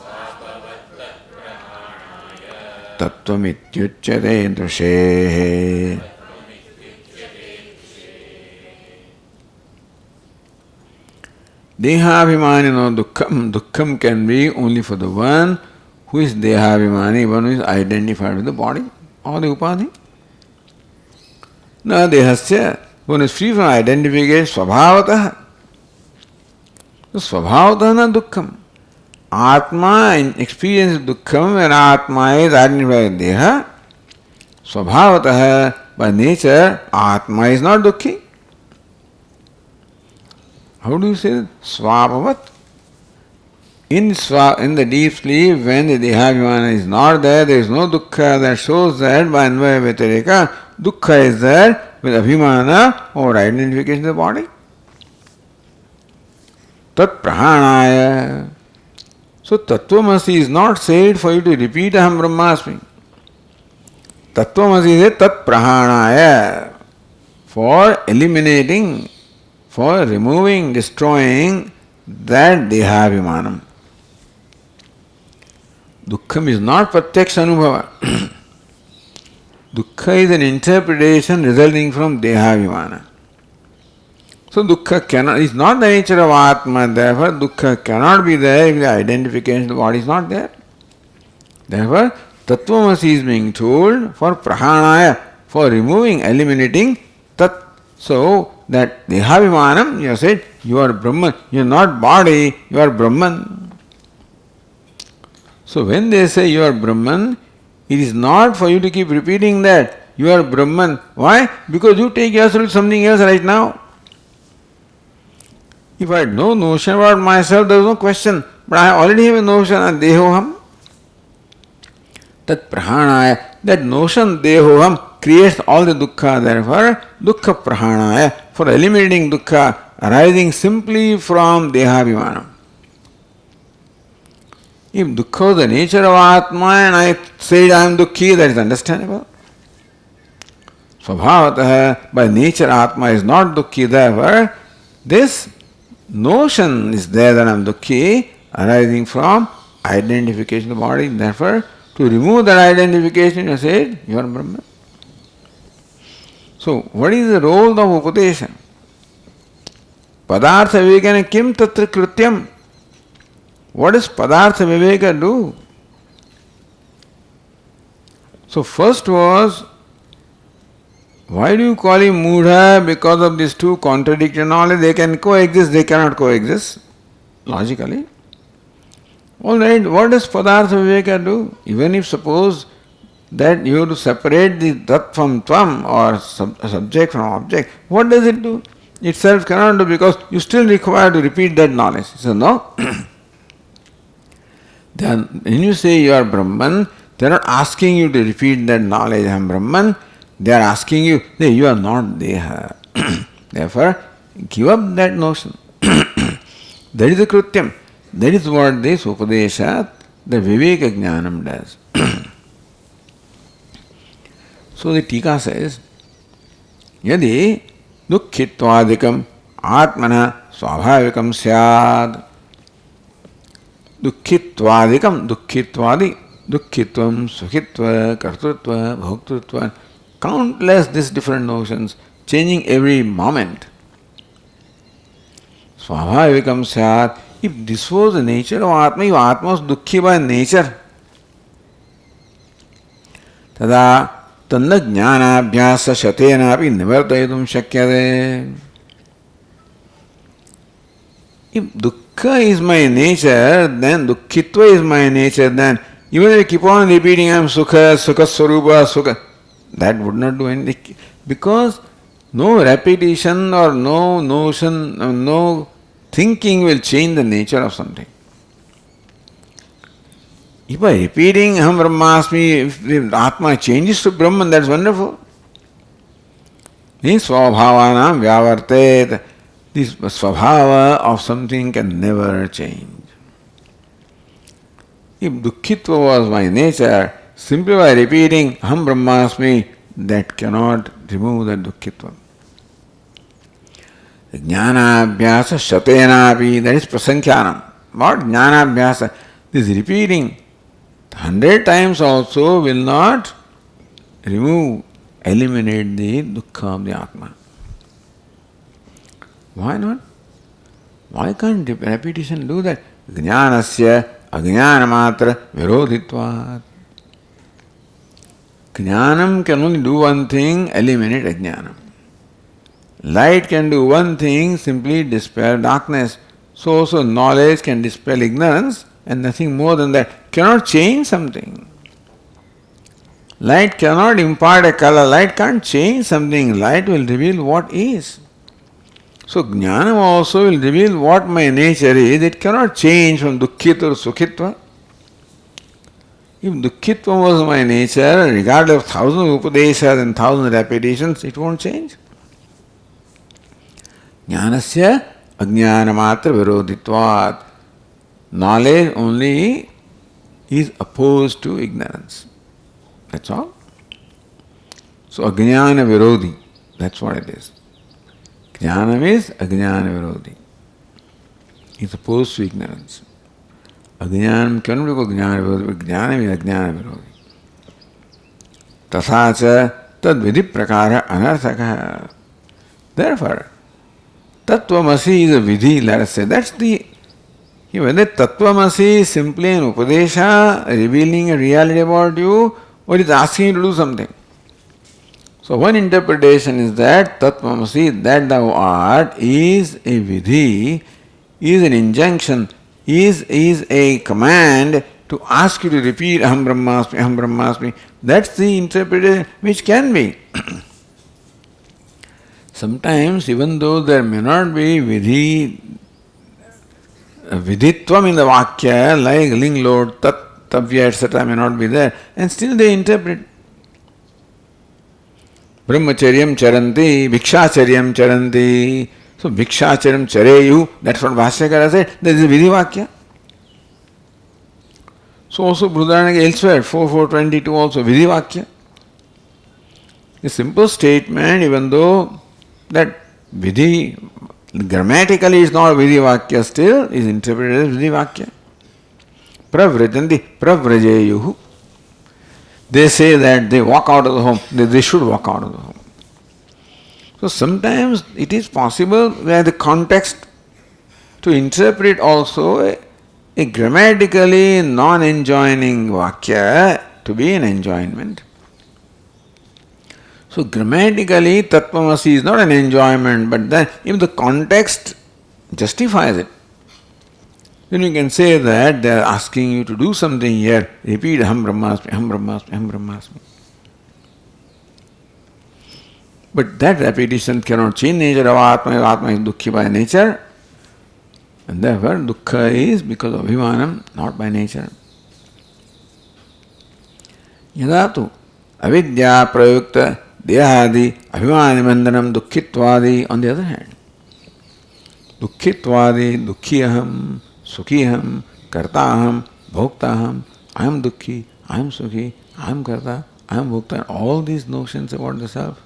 S1: tattvamityuchyate drushehe. Dehabhimanino dukkham. Dukkham can be only for the one who is dehabhimani, one who is identified with the body or the upadhi. Na dehasya, one is free from identification, svabhavatah. So svabhavatah na dukkham. Atma experiences dukkham when Atma is identified with deha. Svabhavatah, by nature, Atma is not dukhi. How do you say that? Swabhavat. In the deep sleep, when the dehabhimana is not there, there is no dukkha. That shows that by anvaya vyatireka, dukkha is there with abhimana or identification of the body. Tat prahanaya. So Tattvamasi is not said for you to repeat Aham Brahmasmi. Tattvamasi is Tat Prahanaya, for eliminating, for removing, destroying that Dehabhimanam. Dukkham is not Pratyaksha Anubhava. Dukkha is an interpretation resulting from Dehabhimana. So dukkha is not the nature of Atma, therefore dukkha cannot be there if the identification of the body is not there. Therefore, Tattvamasi is being told for prahanaya, for removing, eliminating tat. So that Dehabhimanam, you have said, you are Brahman, you are not body, you are Brahman. So when they say you are Brahman, it is not for you to keep repeating that you are Brahman. Why? Because you take yourself something else right now. If I had no notion about myself, there is no question. But I already have a notion of Dehoham. Tat Prahanaya, that notion Dehoham creates all the dukkha. Therefore, dukkha Prahanaya, for eliminating dukkha arising simply from Dehabhimanam. If dukkha is the nature of Atma and I said I am dukkhi, that is understandable. Svabhavataha, by nature Atma is not dukkhi, therefore this notion is there that I am dukkhi arising from identification of the body. Therefore, to remove that identification, you said you are Brahman. So, what is the role of Upadesha? Padartha Vivekana kim tatra krityam? What does Padartha Viveka do? So, first was, why do you call him Mudha? Because of these two contradictory knowledge, they can coexist, they cannot coexist, logically. Alright, what does Padartha Viveka do? Even if suppose that you have to separate the Tat from Tvam or subject from object, what does it do? Itself cannot do because you still require to repeat that knowledge. So, no. Then, when you say you are Brahman, they are not asking you to repeat that knowledge, I am Brahman. They are asking you, hey, you are not Deha. Therefore, give up that notion. That is the Krityam. That is what this Upadesha, the Viveka Jnanam does. So the Tika says, Yadi dukkhittvadikam atmana swabhavikam syad. Dukkhittvadikam, dukkhittvadi, dukkhitvam, sukhitva, kartrutva, bhoktrutva, countless these different notions, changing every moment. Swabhavikam syat. If this was the nature of Atma, if Atma was dukkhi by nature, tada tanna jnanabhyasa shatena api nivartayitum shakyate. If dukkha is my nature, then dukkhitva is my nature, then even if I keep on repeating I am sukha, sukha swarupa, sukha, that would not do anything. Because no repetition or no notion, no thinking will change the nature of something. If by repeating Aham Brahmasmi, if Atma changes to Brahman, that's wonderful. Means Svabhavanam Vyavartet. This Svabhava of something can never change. If Dukkhitva was my nature, simply by repeating Aham Brahmasmi, that cannot remove the Dukkhitva. Jnanabhyasa shatenapi, that is prasankhyanam. What jnanabhyasa? This repeating 100 times also will not remove, eliminate the dukkha of the Atma. Why not? Why can't repetition do that? Jnanasya ajnanamatra virodhitvat. Jnanam can only do one thing, eliminate ajnanam. Light can do one thing, simply dispel darkness. So also knowledge can dispel ignorance and nothing more than that. Cannot change something. Light cannot impart a color. Light can't change something. Light will reveal what is. So Jnanam also will reveal what my nature is. It cannot change from Dukkhitva to Sukhitva. If Dukkhitva was my nature, regardless of thousand Upadeshas and thousand repetitions, it won't change. Jnanasya ajnanamatra virodhitvat. Knowledge only is opposed to ignorance. That's all. So ajnana virodhi, that's what it is. Jnanam is ajnana virodhi. It's opposed to ignorance. Ajnanam cannot be called jnana virodhi, but jnanam is ajnana virodhi. Tasacha tad vidhi prakara anarthaka. Therefore, Tattvamasi is a vidhi, let us say. That's the. Whether Tattvamasi is simply an Upadesha revealing a reality about you, or it is asking you to do something. So, one interpretation is that Tattvamasi, that thou art, is a vidhi, is an injunction, is a command to ask you to repeat Aham Brahmasmi, Aham Brahmasmi. That's the interpretation which can be. Sometimes, even though there may not be vidhitvam in the Vakya, like ling, lord, tat, tavya, etc., may not be there, and still they interpret. Brahmacharyam charanti, bhikshacharyam charanti. So, bhikshacharyam chareyu, that's what Bhashyakara said, that is a vidhi Vakya. So, also Bruhadanaka elsewhere, 4.4.22 also, vidhi Vakya. A simple statement, even though that vidhi grammatically is not vidhi vakya, still is interpreted as vidhi vakya. Pravrajanti, pravrajeyuhu. They say that they walk out of the home, they should walk out of the home. So sometimes it is possible where the context to interpret also a grammatically non-enjoining vakya to be an enjoyment. So grammatically, Tattvamasi is not an enjoyment, but then if the context justifies it, then you can say that they are asking you to do something here. Repeat Aham Brahmasmi, Aham Brahmasmi, Aham Brahmasmi. But that repetition cannot change nature of Atma. Atma is dukkhi by nature. And therefore, dukkha is because of abhimanam, not by nature. Yadatu avidya prayukta Dehadi, Abhimanimandanam, Dukhitvadi, on the other hand. Dukhitvadi, Dukkhiyaham, Sukhiyaham, Kartaham, Bhoktaham, I am Dukhi, I am Sukhi, I am Karta, I am Bhokta, all these notions about the self.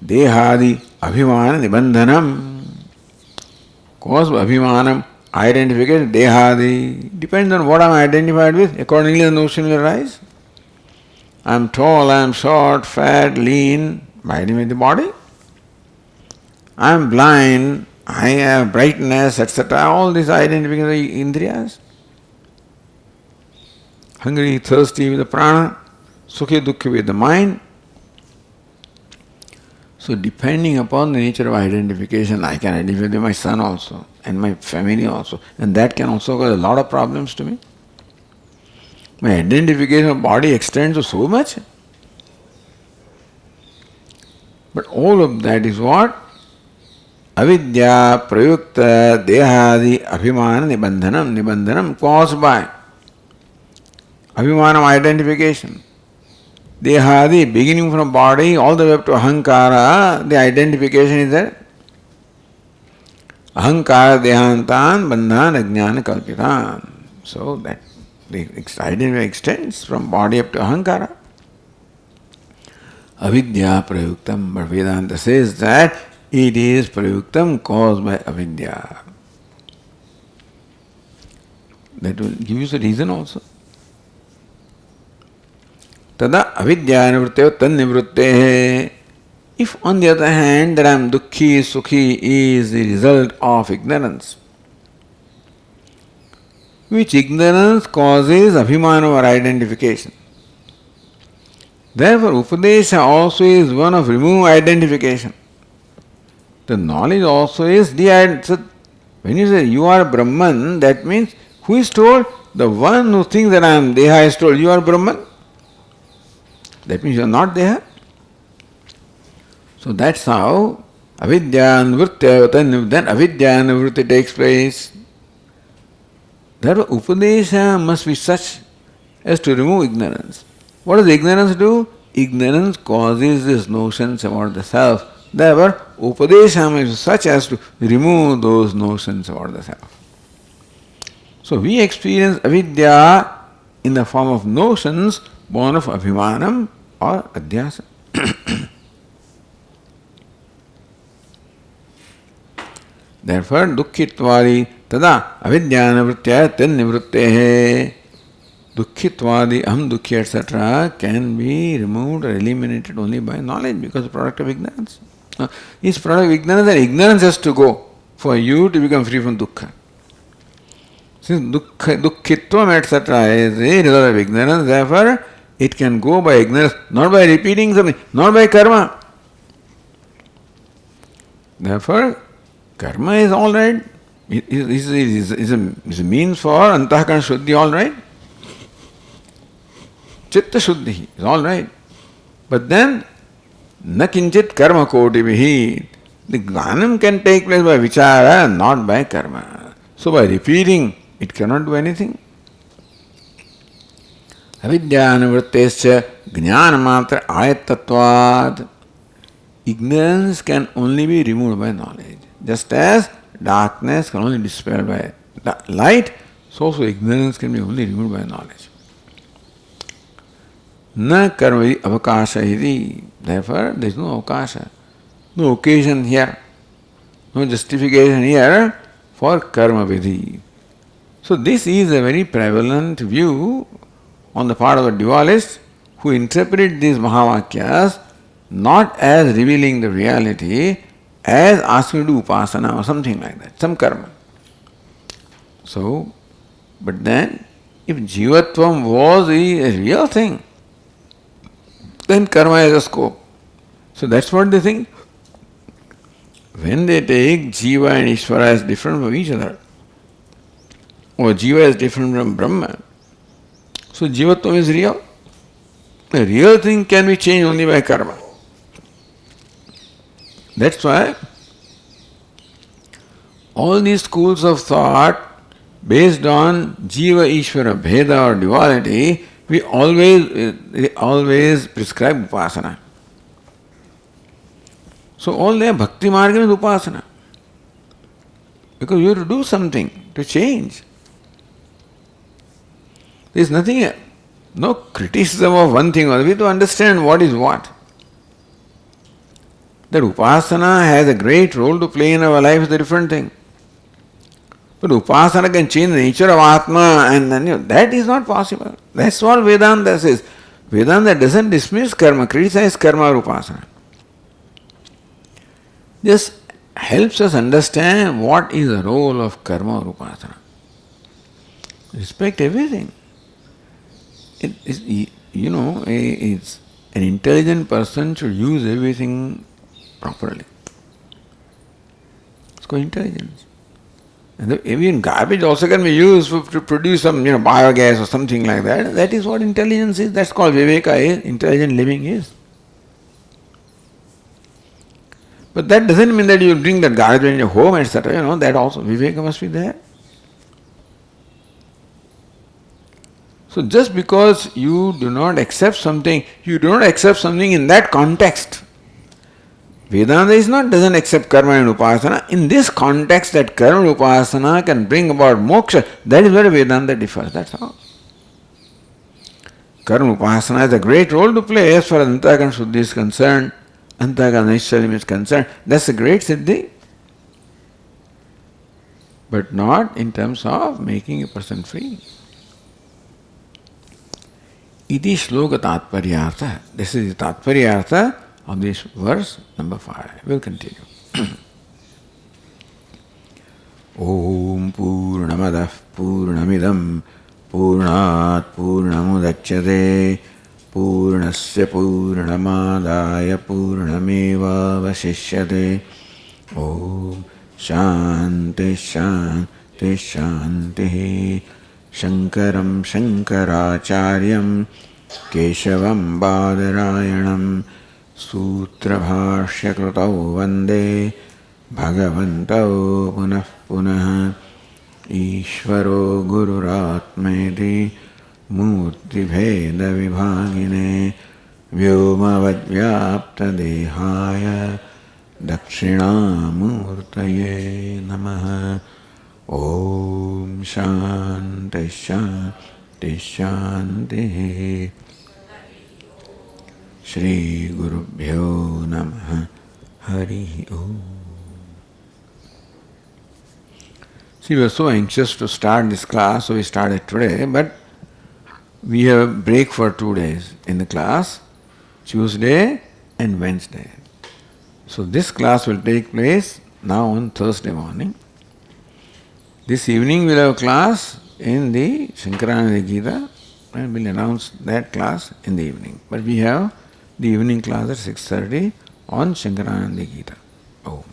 S1: Dehadi, Abhimana, Nibandhanam, cause Abhimanam, identification, Dehadi, depends on what I am identified with, accordingly the notion will arise. I am tall, I am short, fat, lean, with the body. I am blind, I have brightness, etc. All these identification indriyas. Hungry, thirsty with the prana, sukhi, dukkhi with the mind. So depending upon the nature of identification, I can identify with my son also and my family also. And that can also cause a lot of problems to me. My identification of body extends to so much. But all of that is what? Avidya, prayukta, dehadi, abhimana, nibandhanam. Nibandhanam caused by abhimanam, identification. Dehadi, beginning from body all the way up to ahankara, the identification is there. Ahankara, dehantan, bandhan, ajnana, kalpitan. So that the identity extends from body up to ahankara. Avidya prayuktam, but Vedanta says that it is prayuktam caused by avidya. That will give you the reason also. Tada avidya nivrittev tan nivrittehe. If on the other hand that I am dukkhi, sukhi is the result of ignorance, which ignorance causes abhimana or identification. Therefore, Upadesha also is one of remove identification. The knowledge also is the. So when you say you are Brahman, that means who is told? The one who thinks that I am Deha is told you are Brahman. That means you are not Deha. So that's how avidya nivrittya, then avidya nivritti takes place. Therefore, Upadesha must be such as to remove ignorance. What does ignorance do? Ignorance causes these notions about the self. Therefore, Upadesha must be such as to remove those notions about the self. So we experience avidya in the form of notions born of abhimanam or adhyasa. Therefore, dukkhitvadi tada avidyanavrutya nivrittehe. Dukkhitvadi, aham dukkhi, etc. can be removed or eliminated only by knowledge because the product of ignorance. Is product of ignorance, and ignorance has to go for you to become free from dukkha. Since dukkhitvam, etc. is a result of ignorance, therefore it can go by ignorance, not by repeating something, not by karma. Therefore, karma is all right. Is a means for antahkarana shuddhi, all right. Chitta shuddhi is all right. But then, na kinchit karma kotivihi. The jnanam can take place by vichara, not by karma. So by repeating, it cannot do anything. Avidyanavrittescha jnanamatra ayatatvad. Ignorance can only be removed by knowledge. Just as darkness can only be dispelled by light, so ignorance can be only removed by knowledge. Na karma avakasha iti. Therefore, there is no avakasha, no occasion here, no justification here for karma vidhi. So this is a very prevalent view on the part of the dualists who interpret these Mahavakyas not as revealing the reality, as asking to do upasana or something like that, some karma. So, but then, if jivatvam was a real thing, then karma has a scope. So that's what they think. When they take jiva and Ishvara as different from each other, or jiva is different from Brahma, so jivatvam is real. The real thing can be changed only by karma. That's why all these schools of thought based on jiva ishvara bheda or duality, they always prescribe upasana. So all their bhakti marga is upasana. Because you have to do something to change. There is nothing, no criticism of one thing or other. We have to understand what is what. That upasana has a great role to play in our life is a different thing. But upasana can change the nature of Atma, and then that is not possible. That's what Vedanta says. Vedanta doesn't dismiss karma, criticize karma or upasana. Just helps us understand what is the role of karma or upasana. Respect everything. It's an intelligent person should use everything properly. It's called intelligence. And even garbage also can be used to produce some biogas or something like that. That is what intelligence is. That's called viveka is. Intelligent living is. But that doesn't mean that you bring that garbage in your home, etc. That also viveka must be there. So just because you do not accept something, you do not accept something in that context. Vedanta doesn't accept karma and upasana. In this context that karma and upasana can bring about moksha, that is where Vedanta differs. That's all. Karma upasana has a great role to play as far as Antakarana Shuddhi is concerned, Antakarana Nishchalam is concerned. That's a great siddhi. But not in terms of making a person free. Iti shloka tatparyartha. This is the tatparyartha of this verse number 5. We'll continue. Om Purnamadah Purnamidam Purnat Purnamudachyate Purnasya Purnamadaya Purnameva Vasishyate. Om Shanti Shanti Shanti. Shankaram Shankaracharyam Keshavam Badarayanam Sutra Bhashya Krutau Vande Bhagavantau Punah Punah Ishvaro Gururatmeti Murti Bheda Vibhagine Vyoma Vajvyapta Dehaya Dakshina Murtaye Namaha. Om Shanti Shanti Shanti. Shri Gurubhyo Namaha. Hari Om. See, we were so anxious to start this class, so we started today, but we have a break for 2 days in the class, Tuesday and Wednesday. So this class will take place now on Thursday morning. This evening we'll have a class in the Shankarananda Gita, and we'll announce that class in the evening. But we have the evening class at 6:30 on Shankarananda Gita. Oh.